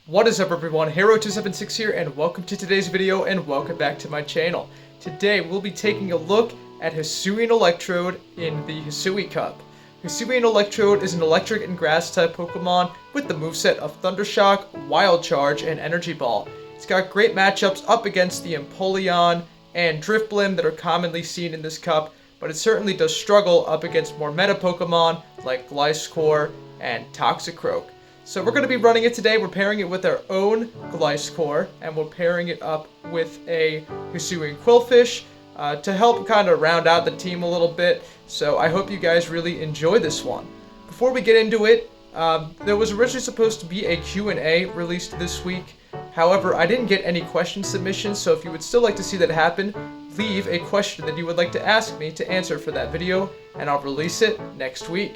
What is up everyone, Hero276 here, and welcome to today's video, and welcome back to my channel. Today we'll be taking a look at HISUIan Electrode in the HISUI Cup. HISUIan Electrode is an electric and grass type Pokemon with the moveset of Thunder Shock, Wild Charge, and Energy Ball. It's got great matchups up against the Empoleon and Drifblim that are commonly seen in this cup, but it certainly does struggle up against more meta Pokemon like Gliscor and Toxicroak. So we're going to be running it today. We're pairing it with our own Gliscor, and we're pairing it up with a HISUIan Qwilfish to help kind of round out the team a little bit. So I hope you guys really enjoy this one. Before we get into it, there was originally supposed to be a Q&A released this week. However, I didn't get any question submissions, so if you would still like to see that happen, leave a question that you would like to ask me to answer for that video, and I'll release it next week.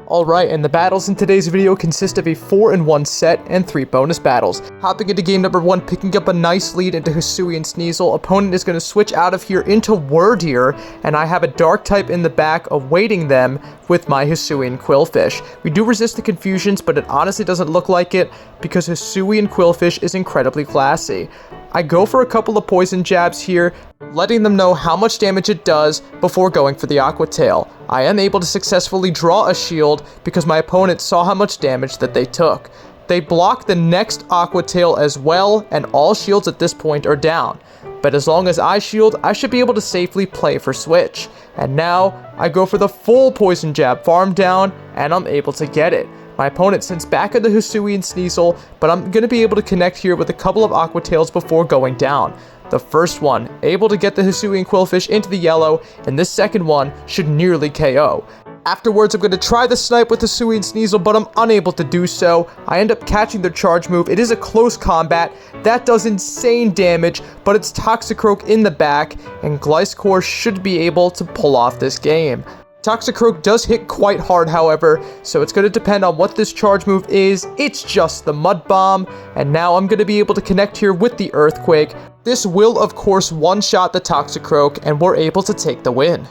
Alright, and the battles in today's video consist of a 4-in-1 set and 3 bonus battles. Hopping into game number 1, picking up a nice lead into HISUIan Sneasel. Opponent is going to switch out of here into Wordeer, and I have a dark type in the back awaiting them with my HISUIan Qwilfish. We do resist the confusions, but it honestly doesn't look like it because HISUIan Qwilfish is incredibly classy. I go for a couple of poison jabs here, letting them know how much damage it does before going for the Aqua Tail. I am able to successfully draw a shield because my opponent saw how much damage that they took. They block the next Aqua Tail as well, and all shields at this point are down. But as long as I shield, I should be able to safely play for switch. And now, I go for the full poison jab farm down, and I'm able to get it. My opponent sends back in the HISUIan Sneasel, but I'm going to be able to connect here with a couple of Aqua Tails before going down. The first one, able to get the HISUIan Qwilfish into the yellow, and this second one should nearly KO. Afterwards, I'm going to try the snipe with the HISUIan Sneasel, but I'm unable to do so. I end up catching their charge move. It is a close combat. That does insane damage, but it's Toxicroak in the back, and Gliscor should be able to pull off this game. Toxicroak does hit quite hard, however, so it's going to depend on what this charge move is. It's just the Mud Bomb, and now I'm going to be able to connect here with the Earthquake. This will, of course, one-shot the Toxicroak, and we're able to take the win.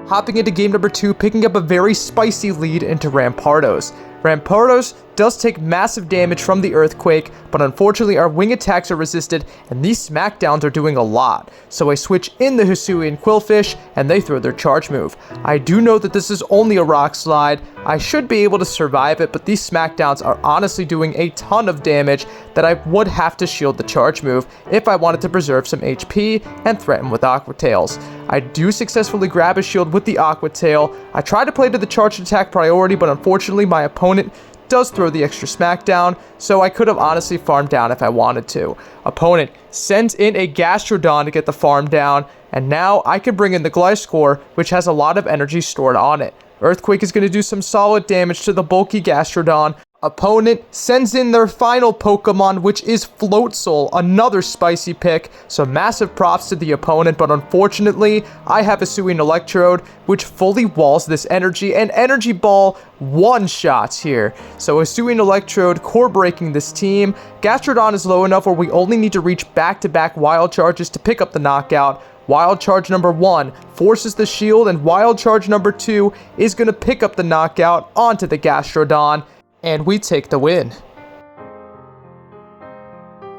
Hopping into game number 2, picking up a very spicy lead into Rampardos. Rampardos does take massive damage from the Earthquake, but unfortunately our wing attacks are resisted, and these smackdowns are doing a lot. So I switch in the HISUIan Qwilfish, and they throw their charge move. I do know that this is only a rock slide. I should be able to survive it, but these smackdowns are honestly doing a ton of damage that I would have to shield the charge move if I wanted to preserve some HP and threaten with Aqua Tails. I do successfully grab a shield with the Aqua Tail. I try to play to the charged attack priority, but unfortunately my opponent does throw the extra smackdown, so I could have honestly farmed down if I wanted to. Opponent sends in a Gastrodon to get the farm down, and now I can bring in the Gliscor, which has a lot of energy stored on it. Earthquake is going to do some solid damage to the bulky Gastrodon. Opponent sends in their final Pokemon, which is Floatzel, another spicy pick, so massive props to the opponent, but unfortunately, I have a HISUIan Electrode, which fully walls this energy, and Energy Ball one-shots here. So HISUIan Electrode core breaking this team. Gastrodon is low enough where we only need to reach back-to-back Wild Charges to pick up the knockout. Wild Charge number 1 forces the shield, and Wild Charge number 2 is going to pick up the knockout onto the Gastrodon, and we take the win.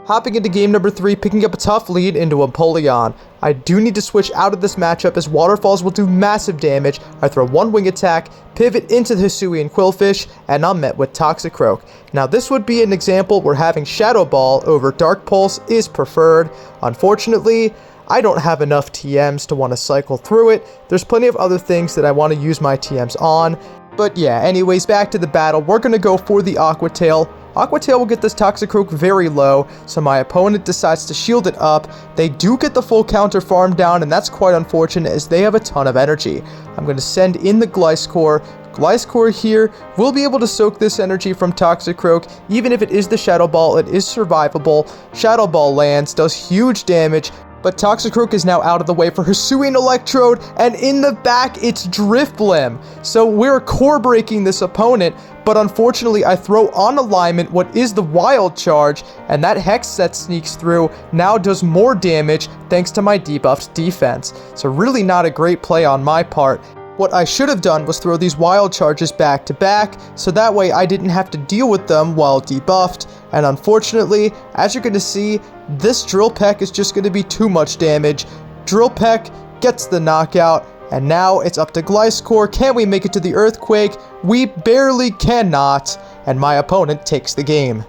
Hopping into game number 3, picking up a tough lead into Empoleon. I do need to switch out of this matchup as Waterfalls will do massive damage. I throw one wing attack, pivot into the HISUIan Qwilfish, and I'm met with Toxicroak. Now this would be an example where having Shadow Ball over Dark Pulse is preferred. Unfortunately, I don't have enough TMs to want to cycle through it. There's plenty of other things that I want to use my TMs on. But yeah, anyways, back to the battle. We're going to go for the Aqua Tail. Aqua Tail will get this Toxicroak very low, so my opponent decides to shield it up. They do get the full counter farm down, and that's quite unfortunate as they have a ton of energy. I'm going to send in the Gliscor. Gliscor here will be able to soak this energy from Toxicroak. Even if it is the Shadow Ball, it is survivable. Shadow Ball lands, does huge damage. But Toxicroak is now out of the way for HISUIan Electrode, and in the back, it's Drifblim. So we're core breaking this opponent, but unfortunately, I throw on alignment what is the Wild Charge, and that Hex Set sneaks through, now does more damage thanks to my debuffed defense. So really not a great play on my part. What I should have done was throw these wild charges back to back, so that way I didn't have to deal with them while debuffed, and unfortunately, as you're going to see, this Drill Peck is just going to be too much damage. Drill Peck gets the knockout, and now it's up to Gliscor. Can we make it to the Earthquake? We barely cannot, and my opponent takes the game.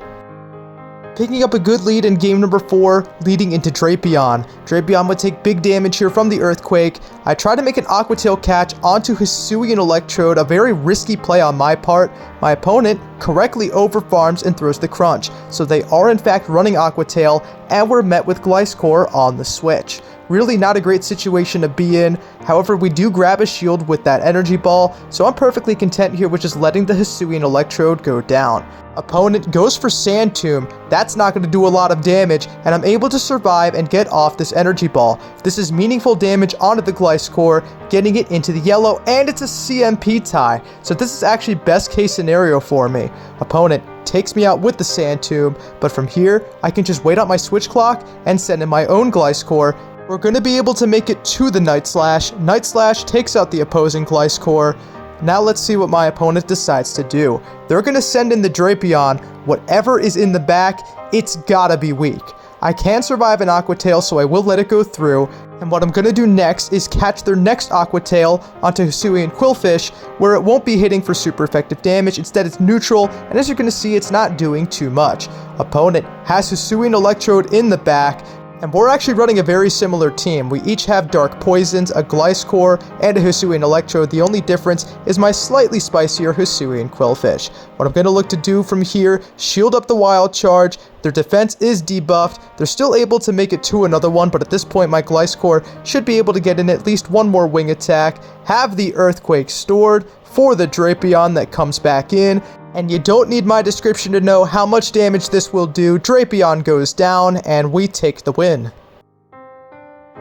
Picking up a good lead in game number 4, leading into Drapion. Drapion would take big damage here from the Earthquake. I try to make an Aqua Tail catch onto HISUIan Electrode, a very risky play on my part. My opponent correctly overfarms and throws the Crunch, so they are in fact running Aqua Tail, and we're met with Gliscor on the switch. Really not a great situation to be in. However, we do grab a shield with that energy ball, so I'm perfectly content here with just letting the HISUIan Electrode go down. Opponent goes for Sand Tomb. That's not going to do a lot of damage, and I'm able to survive and get off this energy ball. This is meaningful damage onto the Gliscor, getting it into the yellow, and it's a CMP tie. So this is actually best case scenario for me. Opponent takes me out with the Sand Tomb, but from here, I can just wait out my switch clock and send in my own Gliscor. We're going to be able to make it to the Night Slash. Night Slash takes out the opposing Gliscor. Now let's see what my opponent decides to do. They're going to send in the Drapion. Whatever is in the back, it's gotta be weak. I can survive an Aqua Tail, so I will let it go through. And what I'm going to do next is catch their next Aqua Tail onto HISUIan Quillfish, where it won't be hitting for super effective damage. Instead, it's neutral, and as you're going to see, it's not doing too much. Opponent has HISUIan Electrode in the back, and we're actually running a very similar team. We each have Dark Poisons, a Gliscor, and a HISUIan Electrode. The only difference is my slightly spicier HISUIan Quillfish. What I'm going to look to do from here, shield up the Wild Charge. Their defense is debuffed. They're still able to make it to another one, but at this point my Gliscor should be able to get in at least one more wing attack, have the Earthquake stored for the Drapion that comes back in. And you don't need my description to know how much damage this will do. Drapion goes down, and we take the win.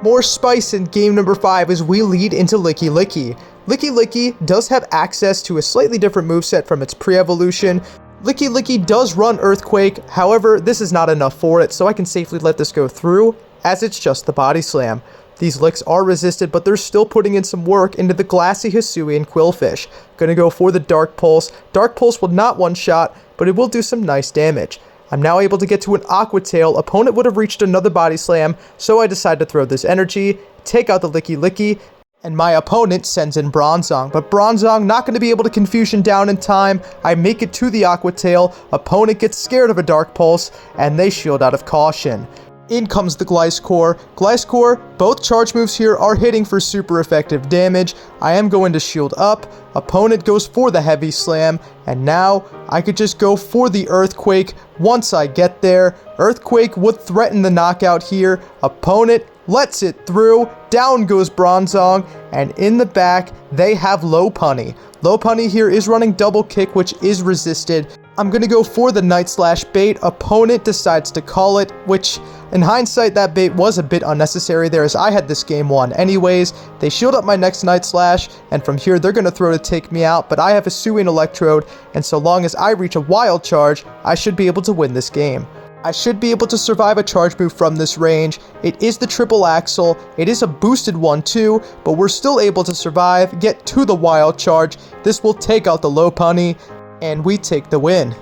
More spice in game number 5 as we lead into Licky Licky. Licky Licky does have access to a slightly different moveset from its pre-evolution. Licky Licky does run Earthquake, however, this is not enough for it, so I can safely let this go through, as it's just the Body Slam. These licks are resisted, but they're still putting in some work into the glassy HISUIan Quillfish. Gonna go for the Dark Pulse. Dark Pulse will not one-shot, but it will do some nice damage. I'm now able to get to an Aqua Tail. Opponent would have reached another Body Slam, so I decide to throw this energy, take out the Licky Licky, and my opponent sends in Bronzong. But Bronzong not going to be able to Confusion down in time. I make it to the Aqua Tail. Opponent gets scared of a Dark Pulse, and they shield out of caution. In comes the Gliscor. Gliscor, both charge moves here are hitting for super effective damage. I am going to shield up. Opponent goes for the Heavy Slam. And now I could just go for the Earthquake once I get there. Earthquake would threaten the knockout here. Opponent lets it through. Down goes Bronzong. And in the back, they have Lopunny. Lopunny here is running Double Kick, which is resisted. I'm going to go for the Night Slash bait. Opponent decides to call it, which in hindsight that bait was a bit unnecessary there as I had this game won anyways. They shield up my next Night Slash, and from here they're going to throw to take me out, but I have a HISUIan Electrode, and so long as I reach a Wild Charge, I should be able to win this game. I should be able to survive a charge move from this range. It is the Triple Axle. It is a boosted one too, but we're still able to survive, get to the Wild Charge. This will take out the Lopunny, and we take the win.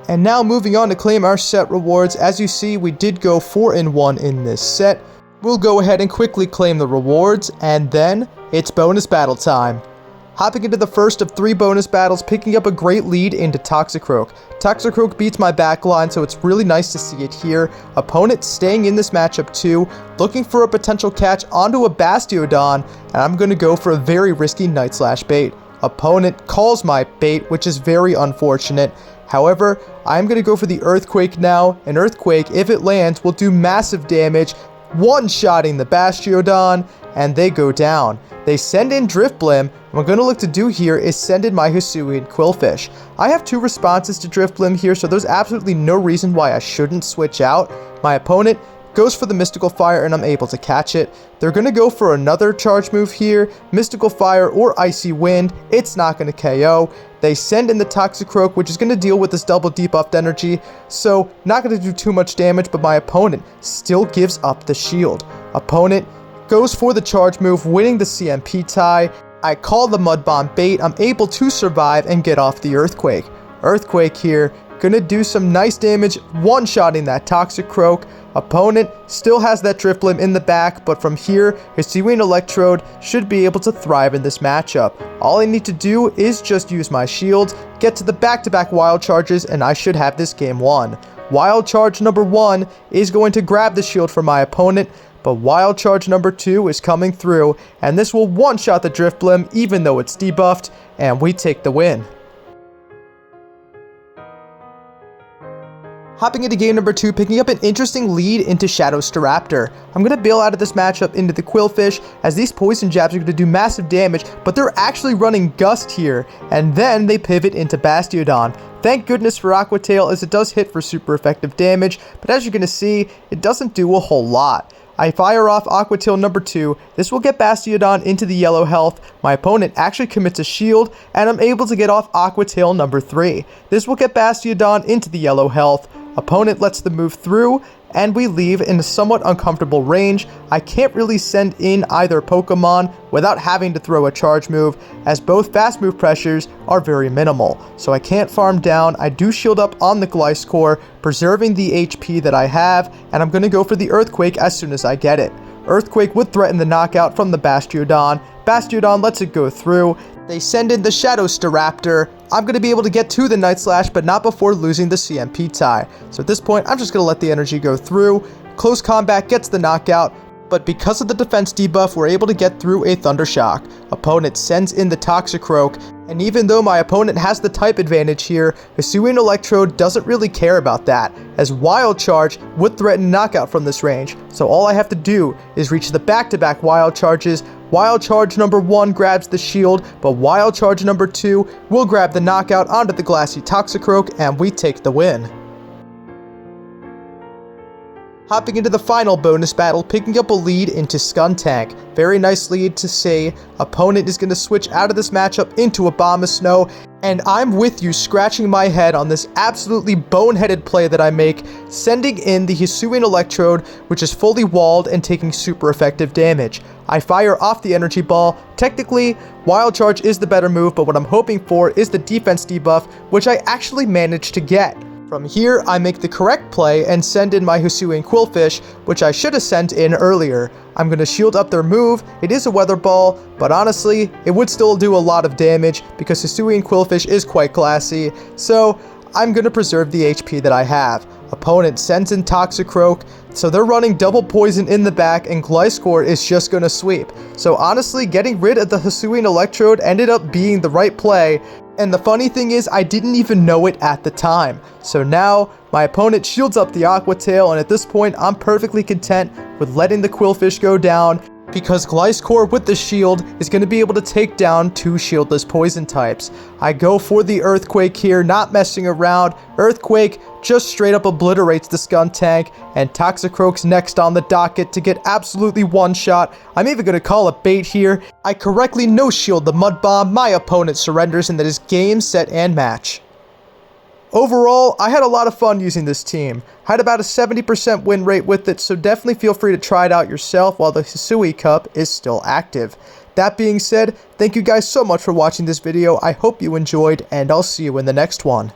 And now moving on to claim our set rewards. As you see, we did go 4-1 in this set. We'll go ahead and quickly claim the rewards, and then it's bonus battle time. Hopping into the first of 3 bonus battles, picking up a great lead into Toxicroak. Toxicroak beats my backline, so it's really nice to see it here. Opponent staying in this matchup too, looking for a potential catch onto a Bastiodon, and I'm going to go for a very risky Night Slash bait. Opponent calls my bait, which is very unfortunate. However, I'm going to go for the Earthquake now. An Earthquake, if it lands, will do massive damage, one-shotting the Bastiodon, and they go down. They send in Drifblim, and what I'm going to look to do here is send in my HISUIan Quillfish. I have 2 responses to Drifblim here, so there's absolutely no reason why I shouldn't switch out. My opponent goes for the Mystical Fire, and I'm able to catch it. They're going to go for another charge move here, Mystical Fire or Icy Wind. It's not going to KO. They send in the Toxicroak, which is going to deal with this double debuffed energy, so not going to do too much damage, but my opponent still gives up the shield. Opponent goes for the charge move, winning the CMP tie. I call the Mud Bomb bait. I'm able to survive and get off the Earthquake. Earthquake here, gonna do some nice damage, one-shotting that Toxic Croak. Opponent still has that Drifblim in the back, but from here, HISUIan Electrode should be able to thrive in this matchup. All I need to do is just use my shields, get to the back-to-back wild charges, and I should have this game won. Wild charge number 1 is going to grab the shield for my opponent, but wild charge number 2 is coming through, and this will one-shot the Drifblim even though it's debuffed, and we take the win. Hopping into game number 2, picking up an interesting lead into Shadow Staraptor. I'm going to bail out of this matchup into the Quillfish, as these poison jabs are going to do massive damage, but they're actually running Gust here, and then they pivot into Bastiodon. Thank goodness for Aqua Tail, as it does hit for super effective damage, but as you're going to see, it doesn't do a whole lot. I fire off Aqua Tail number 2, this will get Bastiodon into the yellow health, my opponent actually commits a shield, and I'm able to get off Aqua Tail number 3. This will get Bastiodon into the yellow health. Opponent lets the move through, and we leave in a somewhat uncomfortable range. I can't really send in either Pokemon without having to throw a charge move, as both fast move pressures are very minimal. So I can't farm down. I do shield up on the Gliscor, preserving the HP that I have, and I'm going to go for the Earthquake as soon as I get it. Earthquake would threaten the knockout from the Bastiodon. Bastiodon lets it go through. They send in the Shadow Staraptor. I'm going to be able to get to the Night Slash, but not before losing the CMP tie. So at this point, I'm just going to let the energy go through. Close combat gets the knockout, but because of the defense debuff, we're able to get through a Thunder Shock. Opponent sends in the Toxic Croak, and even though my opponent has the type advantage here, HISUIan Electrode doesn't really care about that, as Wild Charge would threaten knockout from this range. So all I have to do is reach the back-to-back Wild Charges. Wild Charge number 1 grabs the shield, but Wild Charge number 2 will grab the knockout onto the Glassy Toxicroak, and we take the win. Hopping into the final bonus battle, picking up a lead into Skuntank. Very nice lead to say. Opponent is going to switch out of this matchup into Abomasnow, and I'm with you scratching my head on this absolutely boneheaded play that I make, sending in the HISUIan Electrode, which is fully walled and taking super effective damage. I fire off the Energy Ball. Technically, Wild Charge is the better move, but what I'm hoping for is the defense debuff, which I actually managed to get. From here, I make the correct play and send in my HISUIan Quillfish, which I should have sent in earlier. I'm going to shield up their move. It is a Weather Ball, but honestly, it would still do a lot of damage because HISUIan Quillfish is quite glassy, so I'm going to preserve the HP that I have. Opponent sends in Toxicroak, so they're running double poison in the back, and Gliscor is just going to sweep. So honestly, getting rid of the HISUIan Electrode ended up being the right play, and the funny thing is, I didn't even know it at the time. So now, my opponent shields up the Aqua Tail, and at this point, I'm perfectly content with letting the Quillfish go down, because Gliscor with the shield is going to be able to take down 2 shieldless poison types. I go for the Earthquake here, not messing around. Earthquake just straight up obliterates the Skuntank, and Toxicroak's next on the docket to get absolutely one-shot. I'm even going to call it bait here. I correctly no-shield the Mud Bomb. My opponent surrenders, and that is game, set, and match. Overall, I had a lot of fun using this team. Had about a 70% win rate with it, so definitely feel free to try it out yourself while the HISUI Cup is still active. That being said, thank you guys so much for watching this video. I hope you enjoyed, and I'll see you in the next one.